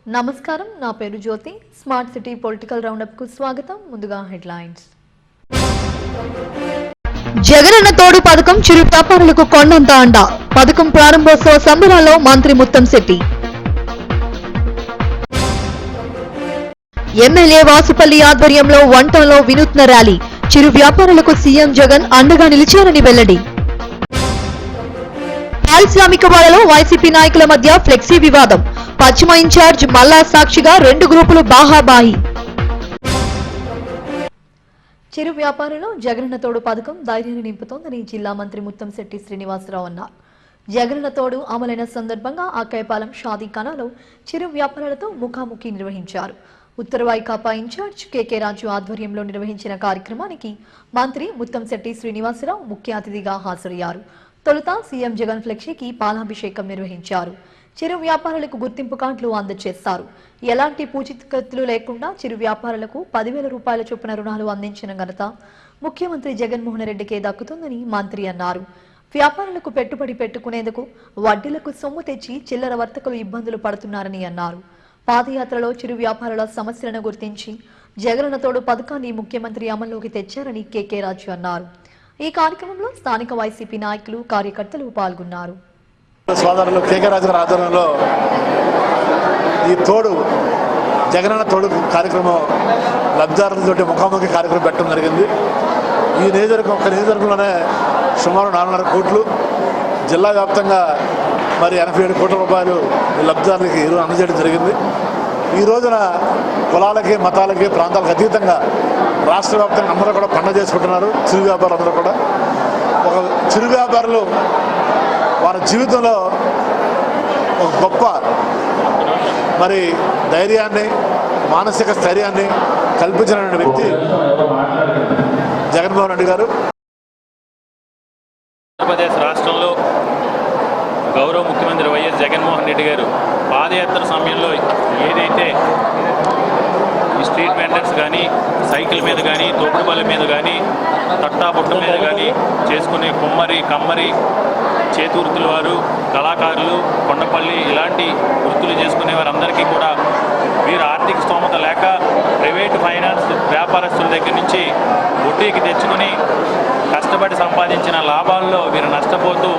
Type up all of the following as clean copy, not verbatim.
నమస్కారం, నా పేరు జ్యోతి. స్మార్ట్ సిటీ పొలిటికల్ రౌండప్ కు స్వాగతం. ముందుగా హెడ్లైన్స్. జగనన్న తోడు పథకం చిరు వ్యాపారులకు కొండంత అండ. పథకం ప్రారంభోత్సవ సంబరాల్లో మంత్రి ముత్తంశెట్టి. ఎమ్మెల్యే వాసుపల్లి ఆధ్వర్యంలో వంటంలో వినూత్న ర్యాలీ. చిరు వ్యాపారులకు సీఎం జగన్ అండగా నిలిచారని వెల్లడి. పారిశ్రామికవాడలో వైసీపీ నాయకుల మధ్య ఫ్లెక్సీ వివాదం. పశ్చిమ ఇన్ఛార్జ్ మల్లా సాక్షిగా రెండు గ్రూపులు బాహాబాహి. చిరు వ్యాపారులు జగనన్న తోడు పథకం ధైర్యాన్ని నింపుతోందని జిల్లా మంత్రి ముత్తంశెట్టి శ్రీనివాసరావు అన్నారు. జగనన్న తోడు అమలైన సందర్భంగా ఆకాయపాలెం షాదీఖానాలో చిరు వ్యాపారులతో ముఖాముఖి నిర్వహించారు. ఉత్తర వైకాపా ఇన్ఛార్జ్ కేకే రాజు ఆధ్వర్యంలో నిర్వహించిన కార్యక్రమానికి మంత్రి ముత్తంశెట్టి శ్రీనివాసరావు ముఖ్య అతిథిగా హాజరయ్యారు. తొలుత సీఎం జగన్ ఫ్లెక్సీకి పాలాభిషేకం నిర్వహించారు. చిరు వ్యాపారులకు గుర్తింపు కార్డులు అందజేస్తారు. ఎలాంటి పూచికత్తులు లేకుండా చిరు వ్యాపారులకు 10,000 రూపాయల చొప్పున రుణాలు అందించిన ఘనత ముఖ్యమంత్రి జగన్మోహన్ రెడ్డికే దక్కుతుందని మంత్రి అన్నారు. వ్యాపారులకు పెట్టుబడి పెట్టుకునేందుకు వడ్డీలకు సొమ్ము తెచ్చి చిల్లర వర్తకులు ఇబ్బందులు పడుతున్నారని అన్నారు. పాదయాత్రలో చిరు వ్యాపారుల సమస్యలను గుర్తించి జగనన్న తోడు పథకాన్ని ముఖ్యమంత్రి అమల్లోకి తెచ్చారని కేకే రాజు అన్నారు. ఈ కార్యక్రమంలో స్థానిక వైసీపీ నాయకులు, కార్యకర్తలు పాల్గొన్నారు. సోదరులు కేకే రాజు గారి ఆధ్వర్యంలో ఈ తోడు జగనన్న తోడు కార్యక్రమం లబ్ధిదారులతో ముఖాముఖి కార్యక్రమం పెట్టడం జరిగింది. ఈ నియోజకవర్గంలోనే సుమారు 4.5 కోట్లు, జిల్లా వ్యాప్తంగా మరి 87 కోట్ల రూపాయలు ఈ లబ్ధిదారులకి అందజేయడం జరిగింది. ఈ రోజున కులాలకి, మతాలకి, ప్రాంతాలకు అతీతంగా రాష్ట్ర వ్యాప్తంగా అందరూ కూడా పండుగ చేసుకుంటున్నారు. చిరు వ్యాపారులు అందరూ కూడా ఒక చిరు వ్యాపారులు వారి జీవితంలో ఒక గొప్ప మరి ధైర్యాన్ని, మానసిక స్థైర్యాన్ని కల్పించిన వ్యక్తి జగన్మోహన్ రెడ్డి గారు. ఆంధ్రప్రదేశ్ రాష్ట్రంలో గౌరవ ముఖ్యమంత్రి వైఎస్ జగన్మోహన్ రెడ్డి గారు పాదయాత్ర సమయంలో ఏదైతే ఈ స్ట్రీట్ వెండర్స్ కానీ, సైకిల్ మీద కానీ, తోపుడుబళ్ళ మీద కానీ, తట్టాబుట్ట మీద కానీ చేసుకునే కుమ్మరి, కమ్మరి, చేతి వృత్తుల వారు, కళాకారులు, కొండపల్లి ఇలాంటి వృత్తులు చేసుకునే వారందరికీ కూడా వీరు ఆర్థిక స్తోమత లేక ప్రైవేటు ఫైనాన్స్ వ్యాపారస్తుల దగ్గర నుంచి వడ్డీకి తెచ్చుకుని కష్టపడి సంపాదించిన లాభాల్లో వీరు నష్టపోతూ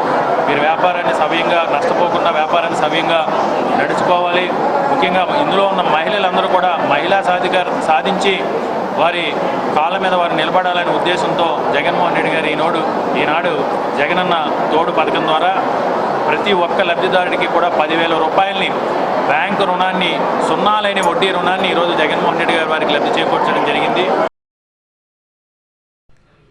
వీరి వ్యాపారాన్ని సవ్యంగా నష్టపోకుండా వ్యాపారాన్ని సవ్యంగా నడుచుకోవాలి. ముఖ్యంగా ఇందులో ఉన్న మహిళలందరూ కూడా మహిళా సాధించి వారి కాళ్ళ మీద వారు నిలబడాలనే ఉద్దేశంతో జగన్మోహన్ రెడ్డి గారు ఈనాడు జగనన్న తోడు పథకం ద్వారా ప్రతి ఒక్క లబ్ధిదారుడికి కూడా 10,000 రూపాయలని బ్యాంకు రుణాన్ని, సున్నా లేని వడ్డీ రుణాన్ని ఈరోజు జగన్మోహన్ రెడ్డి గారు వారికి లబ్ధి చేకూర్చడం జరిగింది.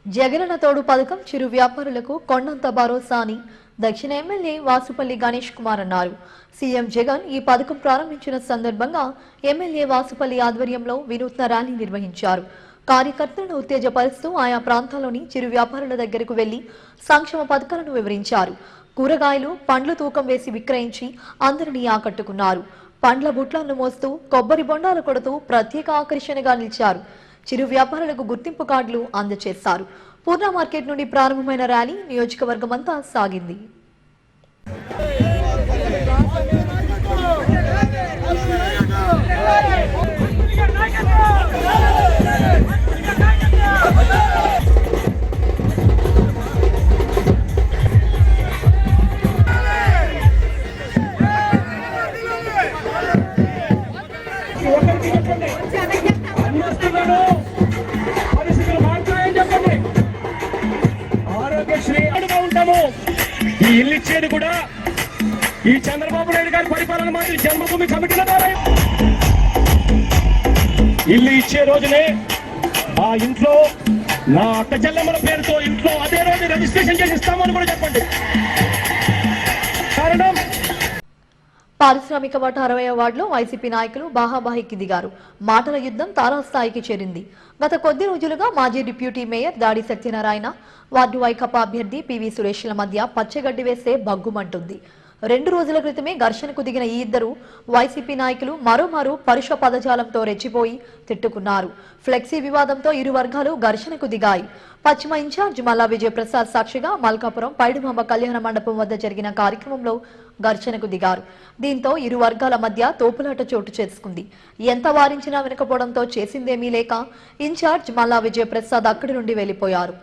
జగనన్న తోడు పథకం చిరు వ్యాపారులకు కొండంత భరోసా అని దక్షిణ ఎమ్మెల్యే వాసుపల్లి గణేష్ కుమార్ అన్నారు. సీఎం జగన్ ఈ పథకం ప్రారంభించిన సందర్భంగా ఎమ్మెల్యే వాసుపల్లి ఆధ్వర్యంలో వినూత్న ర్యాలీ నిర్వహించారు. కార్యకర్తలను ఉత్తేజపరుస్తూ ఆయా ప్రాంతాల్లోని చిరు వ్యాపారుల దగ్గరకు వెళ్లి సంక్షేమ పథకాలను వివరించారు. కూరగాయలు, పండ్లు తూకం వేసి విక్రయించి అందరినీ ఆకట్టుకున్నారు. పండ్ల బుట్లను మోస్తూ కొబ్బరి బొండాలు కొడుతూ ప్రత్యేక ఆకర్షణగా నిలిచారు. చిరు వ్యాపారులకు గుర్తింపు కార్డులు అందజేశారు. పూర్ణ మార్కెట్ నుండి ప్రారంభమైన ర్యాలీ నియోజకవర్గమంతా సాగింది. ఈ ఇల్లు ఇచ్చేది కూడా ఈ చంద్రబాబు నాయుడు గారి పరిపాలన మాదిరి జన్మభూమి కమిటీల ద్వారా ఇల్లు ఇచ్చే రోజునే ఆ ఇంట్లో నా అక్క చెల్లెమ్మల పేరుతో ఇంట్లో అదే రోజు రిజిస్ట్రేషన్ చేసి ఇస్తామని కూడా చెప్పండి. కారణం పారిశ్రామిక వాట 60వ వార్డులో వైసీపీ నాయకులు బాహాబాహికి దిగారు. మాటల యుద్ధం తారాస్థాయికి చేరింది. గత కొద్ది రోజులుగా మాజీ డిప్యూటీ మేయర్ దాడి సత్యనారాయణ, వార్డు వైకాపా అభ్యర్థి పివి సురేష్ల మధ్య పచ్చగడ్డి వేస్తే బగ్గుమంటుంది. 2 రోజుల క్రితమే ఘర్షణకు దిగిన ఈ ఇద్దరు వైసీపీ నాయకులు మరోమారు పరుష పదజాలంతో రెచ్చిపోయి తిట్టుకున్నారు. ఫ్లెక్సీ వివాదంతో ఇరు వర్గాలు ఘర్షణకు దిగాయి. పశ్చిమ ఇన్ఛార్జ్ మల్లా విజయప్రసాద్ సాక్షిగా మల్కాపురం పైడిమాంబ కళ్యాణ మండపం వద్ద జరిగిన కార్యక్రమంలో ఘర్షణకు దిగారు. దీంతో ఇరు వర్గాల మధ్య తోపులాట చోటు చేసుకుంది. ఎంత వారించినా వెనుకపోవడంతో చేసిందేమీ లేక ఇన్ఛార్జ్ మల్లా విజయప్రసాద్ అక్కడి నుండి వెళ్లిపోయారు.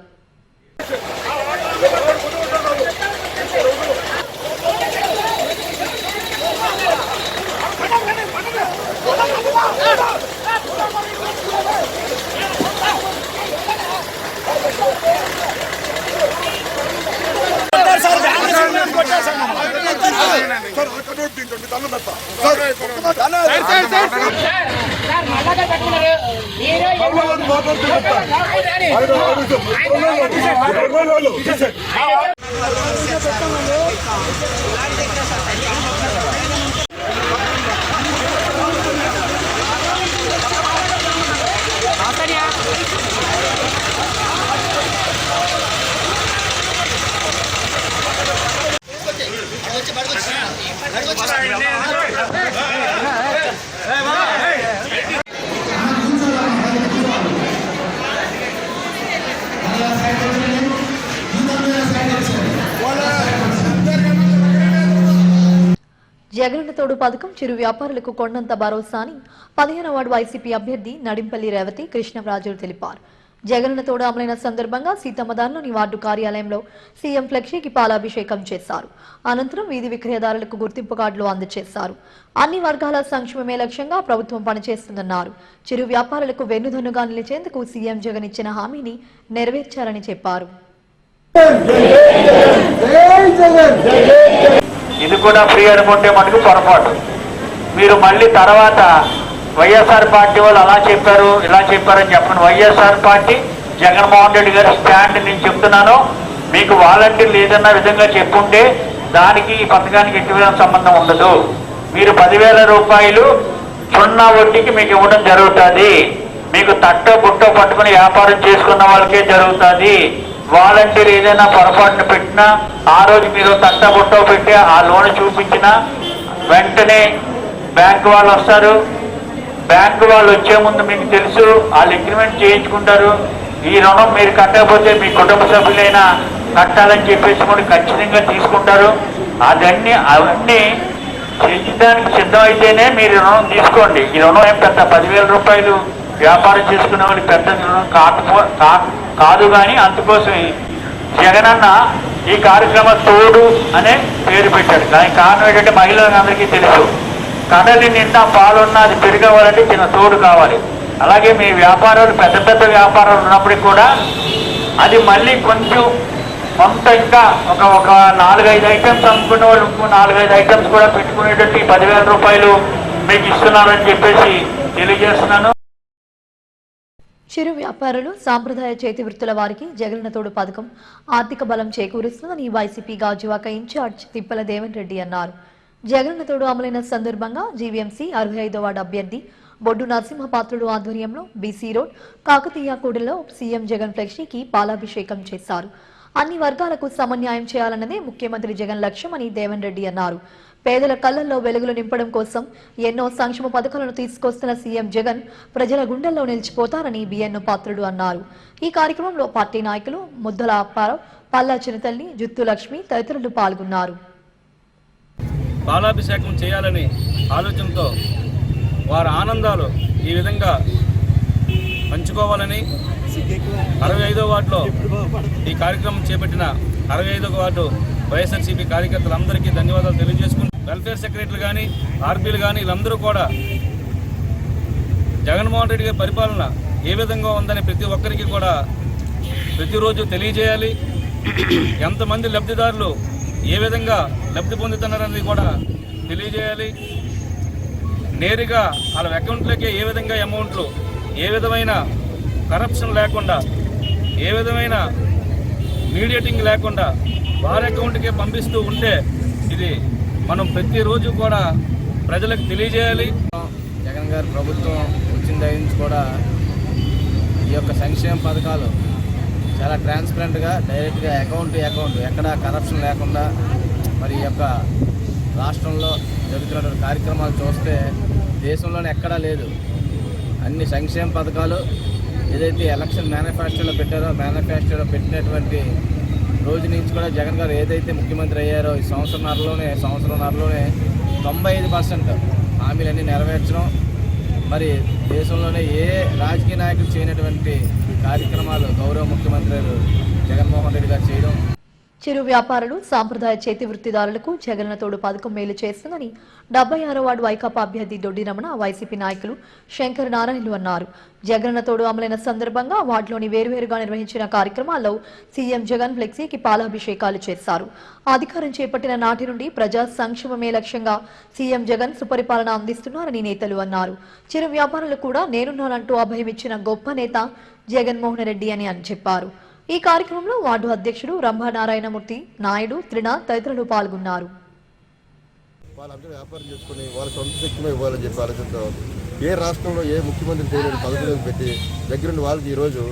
జగనన్న తోడు పథకం చిరు వ్యాపారులకు కొండంత భరోసా అని 15వ వార్డు వైసీపీ అభ్యర్థి నడింపల్లి రేవతి కృష్ణరాజులు తెలిపారు. జగనన్న తోడు అమలైన సందర్భంగా సీతమ్మదారులోని వార్డు కార్యాలయంలో సీఎం ఫ్లెక్సీకి పాలాభిషేకం చేశారు. అనంతరం వీధి విక్రయదారులకు గుర్తింపు కార్డులు అందజేశారు. అన్ని వర్గాల సంక్షేమమే లక్ష్యంగా ప్రభుత్వం పనిచేస్తుందన్నారు. చిరు వ్యాపారులకు వెన్నుదన్నుగా నిలిచేందుకు సీఎం జగన్ ఇచ్చిన హామీని నెరవేర్చారని చెప్పారు. ఇది కూడా ఫ్రీ అనుకుంటే మటుకు పొరపాటు. మీరు మళ్ళీ తర్వాత వైఎస్ఆర్ పార్టీ వాళ్ళు అలా చెప్పారు ఇలా చెప్పారని చెప్పండి. వైఎస్ఆర్ పార్టీ జగన్మోహన్ రెడ్డి గారి స్టాండ్ నేను చెప్తున్నాను. మీకు వాలంటీర్లు ఏదన్నా విధంగా చెప్పుంటే దానికి ఈ పథకానికి ఎటువంటి సంబంధం ఉండదు. మీరు 10,000 రూపాయలు 0 వడ్డీకి మీకు ఇవ్వడం జరుగుతుంది. మీకు తట్టో బుట్టో పట్టుకుని వ్యాపారం చేసుకున్న వాళ్ళకే జరుగుతుంది. వాలంటీర్ ఏదైనా పొరపాటును పెట్టినా ఆ రోజు మీరు తట్టబుట్టో పెట్టి ఆ లోన్ చూపించినా వెంటనే బ్యాంకు వాళ్ళు వస్తారు. బ్యాంకు వాళ్ళు వచ్చే ముందు మీకు తెలుసు వాళ్ళు అగ్రిమెంట్ చేయించుకుంటారు. ఈ రుణం మీరు కట్టకపోతే మీ కుటుంబ సభ్యులైనా కట్టాలని చెప్పేసి కూడా ఖచ్చితంగా తీసుకుంటారు. అవన్నీ చేయడానికి సిద్ధమైతేనే మీరు రుణం తీసుకోండి. ఈ రుణం ఏం పెద్ద 10,000 రూపాయలు వ్యాపారం చేసుకునే వాళ్ళకి పెద్ద రుణం కాదు. కానీ అందుకోసం జగనన్న ఈ కార్యక్రమం తోడు అనే పేరు పెట్టాడు. దానికి కారణం ఏంటంటే మహిళలందరికీ తెలుసు, కడలి నిండా పాలున్నా అది పెరిగవాలంటే చిన్న తోడు కావాలి. అలాగే మీ వ్యాపారాలు పెద్ద వ్యాపారాలు ఉన్నప్పటికీ కూడా అది మళ్ళీ కొంచెం కొంత ఇంకా ఒక 4-5 ఐటమ్స్ అమ్ముకునే వాళ్ళు 4-5 ఐటమ్స్ కూడా పెట్టుకునేటట్టు 10,000 రూపాయలు మీకు ఇస్తున్నారని చెప్పేసి తెలియజేస్తున్నాను. చిరు వ్యాపారులు సాంప్రదాయ చేతి వృత్తుల వారికి జగనన్న తోడు పథకం ఆర్థిక బలం చేకూరుస్తుందని వైసీపీ గాజువాక ఇన్ఛార్జ్ తిప్పల దేవన్ రెడ్డి అన్నారు. జగనన్న తోడు అమలైన సందర్భంగా జీవీఎంసీ 65వ వార్డు అభ్యర్థి బొడ్డు నరసింహపాత్రుడు ఆధ్వర్యంలో బీసీ రోడ్ కాకతీయగూడెంలో సీఎం జగన్ ఫ్లెక్సీకి పాలాభిషేకం చేశారు. అన్ని వర్గాలకు సమన్యాయం చేయాలన్నదే ముఖ్యమంత్రి జగన్ లక్ష్యమని దేవన్ రెడ్డి అన్నారు. పేదల కళ్లల్లో వెలుగులు నింపడం కోసం ఎన్నో సంక్షేమ పథకాలను తీసుకొస్తున్న సీఎం జగన్ ప్రజల గుండెల్లో నిలిచిపోతారని బిఎన్ పాత్రుడు అన్నారు. ఈ కార్యక్రమంలో పార్టీ నాయకులు ముద్దల అప్పారావు, పల్లా చిన్నతల్లి, జుత్తు లక్ష్మి తదితరులు పాల్గొన్నారు. పాలాభిషేకం చేయాలని ఆలోచనతో వారి ఆనందాలు ఈ విధంగా పంచుకోవాలని 65వ వార్డులో ఈ కార్యక్రమం చేపట్టిన 65వ వార్డు వైఎస్ఆర్సీపీ కార్యకర్తలందరికీ ధన్యవాదాలు తెలియజేసుకుంటూ వెల్ఫేర్ సెక్రటరీలు కానీ ఆర్పీలు కానీ వీళ్ళందరూ కూడా జగన్మోహన్ రెడ్డి గారి పరిపాలన ఏ విధంగా ఉందని ప్రతి ఒక్కరికి కూడా ప్రతిరోజు తెలియజేయాలి. ఎంతమంది లబ్ధిదారులు ఏ విధంగా లబ్ధి పొందుతున్నారనేది కూడా తెలియజేయాలి. నేరుగా వాళ్ళ అకౌంట్లోకి ఏ విధంగా అమౌంట్లు ఏ విధమైన కరప్షన్ లేకుండా ఏ విధమైన మీడియేటింగ్ లేకుండా వారి అకౌంట్కే పంపిస్తూ ఉంటే ఇది మనం ప్రతిరోజు కూడా ప్రజలకు తెలియజేయాలి. జగన్ గారి ప్రభుత్వం వచ్చిన దగ్గర నుంచి కూడా ఈ యొక్క సంక్షేమ పథకాలు చాలా ట్రాన్స్పరెంట్గా డైరెక్ట్గా అకౌంట్ ఎక్కడ కరప్షన్ లేకుండా మరి ఈ యొక్క రాష్ట్రంలో జరుగుతున్న కార్యక్రమాలు చూస్తే దేశంలోనే ఎక్కడా లేదు. అన్ని సంక్షేమ పథకాలు ఏదైతే ఎలక్షన్ మేనిఫెస్టోలో పెట్టారో మేనిఫెస్టోలో పెట్టినటువంటి రోజు నుంచి కూడా జగన్ గారు ఏదైతే ముఖ్యమంత్రి అయ్యారో ఈ సంవత్సరంన్నరలోనే 95% హామీలన్నీ నెరవేర్చడం, మరి దేశంలోనే ఏ రాజకీయ నాయకులు చేయనటువంటి కార్యక్రమాలు గౌరవ ముఖ్యమంత్రి జగన్మోహన్ రెడ్డి గారు చేయడం. చిరు వ్యాపారులు సాంప్రదాయ చేతి వృత్తిదారులకు జగనన్న తోడు పథకం మేలు చేస్తుందని 76వ వార్డు వైకాపా అభ్యర్థి దొడ్డి రమణ వైసీపీ నాయకులు శంకర్ నారాయణలు అన్నారు. జగనన్న తోడు అమలైన సందర్భంగా వార్డులోని వేరువేరుగా నిర్వహించిన కార్యక్రమాల్లో సీఎం జగన్ ఫ్లెక్సీకి పాలాభిషేకాలు చేశారు. అధికారం చేపట్టిన నాటి నుండి ప్రజా సంక్షేమమే లక్ష్యంగా సీఎం జగన్ సుపరిపాలన అందిస్తున్నారని నేతలు అన్నారు. చిరు వ్యాపారులు కూడా నేనున్నానంటూ అభయమిచ్చిన గొప్ప నేత జగన్మోహన్ రెడ్డి అని చెప్పారు. ఈ కార్యక్రమంలో వార్డు అధ్యక్షుడు రంభా నారాయణమూర్తి, నాయుడు, త్రినాథ్ తదితరులు పాల్గొన్నారు. వాళ్ళందరూ వ్యాపారం చేసుకుని వాళ్ళ సొంత శక్తిలో ఇవ్వాలని చెప్పి ఆలోచనతో ఏ రాష్ట్రంలో ఏ ముఖ్యమంత్రి చేయలేని పథకాలను పెట్టి దగ్గరుండి వాళ్ళకి ఈరోజు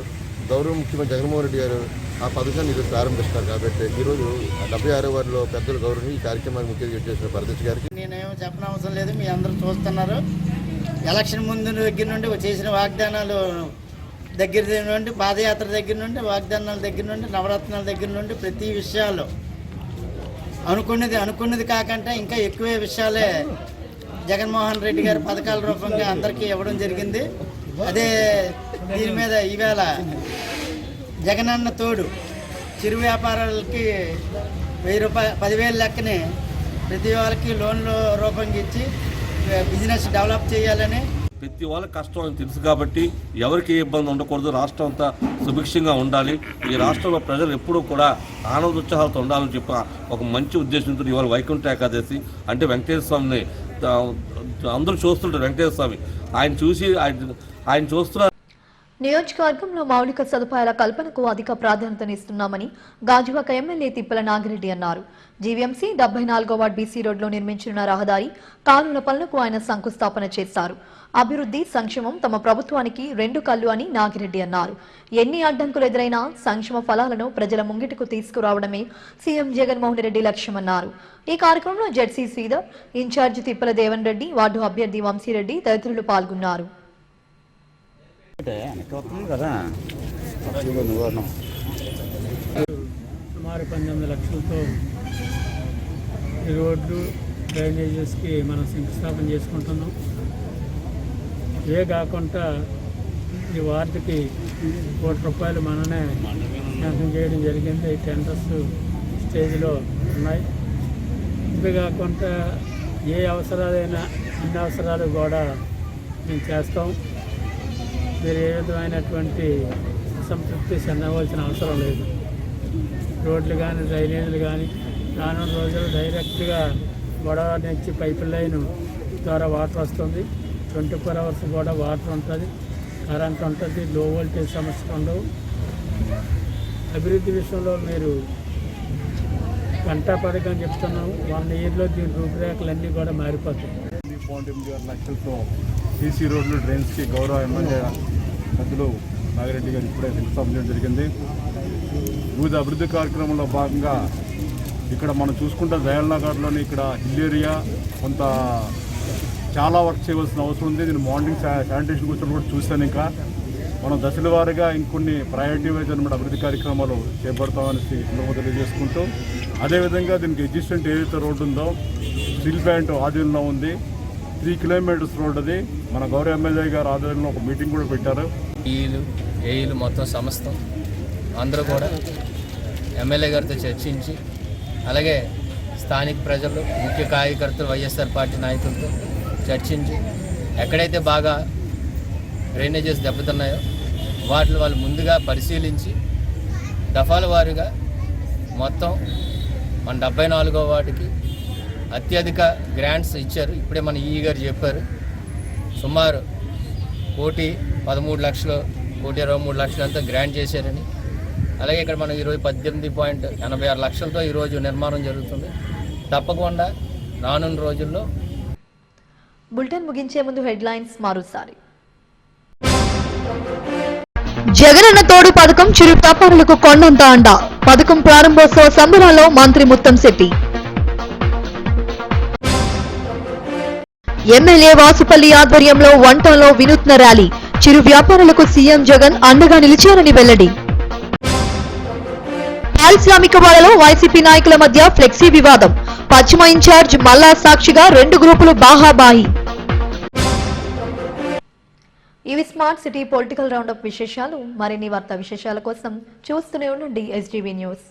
గౌరవ ముఖ్యమంత్రి జగన్మోహన్ రెడ్డి గారు ఆ పథకాన్ని ఈరోజు ప్రారంభిస్తారు. కాబట్టి ఈరోజు 76వ వార్డులో పెద్దలు గౌరవం ఈ కార్యక్రమాన్ని ముఖ్యంగా చేసిన భరత్ గారికి నేనేమో చెప్పనవసరం లేదు, మీ అందరూ చూస్తున్నారు. ఎలక్షన్ ముందు దగ్గర నుండి చేసిన వాగ్దానాలు దగ్గర నుండి, పాదయాత్ర దగ్గర నుండి, వాగ్దానాల దగ్గర నుండి, నవరత్నాల దగ్గర నుండి ప్రతి విషయాలు అనుకున్నది కాకుండా ఇంకా ఎక్కువే విషయాలే జగన్మోహన్ రెడ్డి గారి పథకాల రూపంగా అందరికీ ఇవ్వడం జరిగింది. అదే దీని మీద ఈవేళ జగనన్న తోడు చిరు వ్యాపారాలకి 1000 రూపాయలు 10,000 లెక్కనే ప్రతి వాళ్ళకి లోన్లు రూపంగా ఇచ్చి బిజినెస్ డెవలప్ చేయాలని. ప్రతి వాళ్ళకి కష్టం అని తెలుసు కాబట్టి ఎవరికి ఏ ఇబ్బంది ఉండకూడదు, రాష్ట్రం అంతా సుభిక్షంగా ఉండాలి, ఈ రాష్ట్రంలో ప్రజలు ఎప్పుడూ కూడా ఆనందోత్సాహాలతో ఉండాలని చెప్పి ఒక మంచి ఉద్దేశంతో ఇవాళ వైకుంఠ ఏకాదశి అంటే వెంకటేశ్వర స్వామిని అందరూ చూస్తుంటారు. వెంకటేశ్వర స్వామి ఆయన చూస్తున్నారు. నియోజకవర్గంలో మౌలిక సదుపాయాల కల్పనకు అధిక ప్రాధాన్యతనిస్తున్నామని గాజువాక ఎమ్మెల్యే తిప్పల నాగిరెడ్డి అన్నారు. జీవీఎంసీ 74వ వార్డు బీసీ రోడ్లో నిర్మించిన రహదారి, కాలువల పనులకు ఆయన శంకుస్థాపన చేశారు. అభివృద్ధి, సంక్షేమం తమ ప్రభుత్వానికి 2 కళ్ళు అని నాగిరెడ్డి అన్నారు. ఎన్ని అడ్డంకులు ఎదురైనా సంక్షేమ ఫలాలను ప్రజల ముంగిటకు తీసుకురావడమే సీఎం జగన్మోహన్ రెడ్డి లక్ష్యమన్నారు. ఈ కార్యక్రమంలో జెడ్సీ శ్రీధర్, ఇన్ఛార్జి తిప్పల దేవన్ రెడ్డి, వార్డు అభ్యర్థి వంశీరెడ్డి తదితరులు పాల్గొన్నారు. సుమారు 18 లక్షలతో ఈ రోడ్లు, డ్రైనేజెస్కి మనం శంకుస్థాపన చేసుకుంటున్నాం. ఇవే కాకుండా ఈ వార్డుకి ₹1 మననే శాంక్షన్ చేయడం జరిగింది. ఈ టెండర్స్ స్టేజ్లో ఉన్నాయి. ఇవే కాకుండా ఏ అవసరాలైనా అన్ని అవసరాలు కూడా మేము చేస్తాం. మీరు ఏ విధమైనటువంటి అసంతృప్తి చెందవలసిన అవసరం లేదు. రోడ్లు కానీ, డ్రైనేజీలు కానీ రానున్న రోజులు డైరెక్ట్గా గొడవ నుంచి పైప్ లైన్ ద్వారా వాటర్ వస్తుంది. 24 అవర్స్ కూడా వాటర్ ఉంటుంది, కరెంట్ ఉంటుంది, లో వోల్టేజ్ సమస్యలు ఉండవు. అభివృద్ధి విషయంలో మీరు గంటాపడకని చెప్తున్నాము. 1 ఇయర్లో దీని రూపురేఖలన్నీ కూడా మారిపోతాయి. 8 లక్షలతో సీసీ రోడ్లు, డ్రైన్స్కి గౌరవ ఎమ్మెల్యే పెద్దలు నాగిరెడ్డి గారు ఇప్పుడే శంకుస్థాపన చేయడం జరిగింది. వివిధ అభివృద్ధి కార్యక్రమంలో భాగంగా ఇక్కడ మనం చూసుకుంటే దయాల్నగర్లోని ఇక్కడ హిల్ ఏరియా కొంత చాలా వర్క్ చేయవలసిన అవసరం ఉంది. నేను మార్నింగ్ శానిటేషన్ కూర్చొని కూడా చూశాను. ఇంకా మనం దశల వారీగా ఇంకొన్ని ప్రయారిటీ వైజ్ అనమాట అభివృద్ధి కార్యక్రమాలు చేపడతామని తెలియజేసుకుంటూ, అదేవిధంగా దీనికి ఎగ్జిస్టెంట్ ఏదైతే రోడ్డు ఉందో స్టీల్ ప్లాంట్ ఆధీనంలో ఉంది. 3 కిలోమీటర్స్ రోడ్ అది. మన గౌరవ ఎమ్మెల్యే గారు ఆధ్వర్యంలో ఒక మీటింగ్ కూడా పెట్టారు. ఏఈలు మొత్తం సమస్తం అందరూ కూడా ఎమ్మెల్యే గారితో చర్చించి, అలాగే స్థానిక ప్రజలు, ముఖ్య కార్యకర్తలు, వైఎస్ఆర్ పార్టీ నాయకులతో చర్చించి ఎక్కడైతే బాగా డ్రైనేజెస్ దెబ్బతున్నాయో వాటిని వాళ్ళు ముందుగా పరిశీలించి దఫాల వారీగా మొత్తం మన 74వ వార్డుకి అత్యధిక గ్రాంట్స్ ఇచ్చారు. ఇప్పుడే మన ఈ గారు చెప్పారు. సుమారు 1,13,00,000, 1,23,00,000 అంతా గ్రాంట్ చేశారని. అలాగే ఇక్కడ మనం ఈరోజు 18.86 లక్షలతో ఈరోజు నిర్మాణం జరుగుతుంది. తప్పకుండా రానున్న రోజుల్లో. బులెటిన్ ముగించే ముందు హెడ్లైన్స్ మరోసారి. జగనన్న తోడు పథకం చిరు వ్యాపారులకు కొండంత అండ. పథకం ప్రారంభోత్సవ సంబరాల్లో మంత్రి ముత్తంశెట్టి. ఎమ్మెల్యే వాసుపల్లి ఆధ్వర్యంలో వంటంలో వినూత్న ర్యాలీ. చిరు వ్యాపారులకు సీఎం జగన్ అండగా నిలిచారని వెల్లడి. పారిశ్రామికవాడలో వైసీపీ నాయకుల మధ్య ఫ్లెక్సీ వివాదం. పశ్చిమ ఇన్ఛార్జ్ మల్లా సాక్షిగా 2 గ్రూపులు బాహాబాహి. ఇవి స్మార్ట్ సిటీ పొలిటికల్ రౌండప్ విశేషాలు. మరిన్ని వార్తా విశేషాల కోసం చూస్తూనే ఉండండి SGV న్యూస్.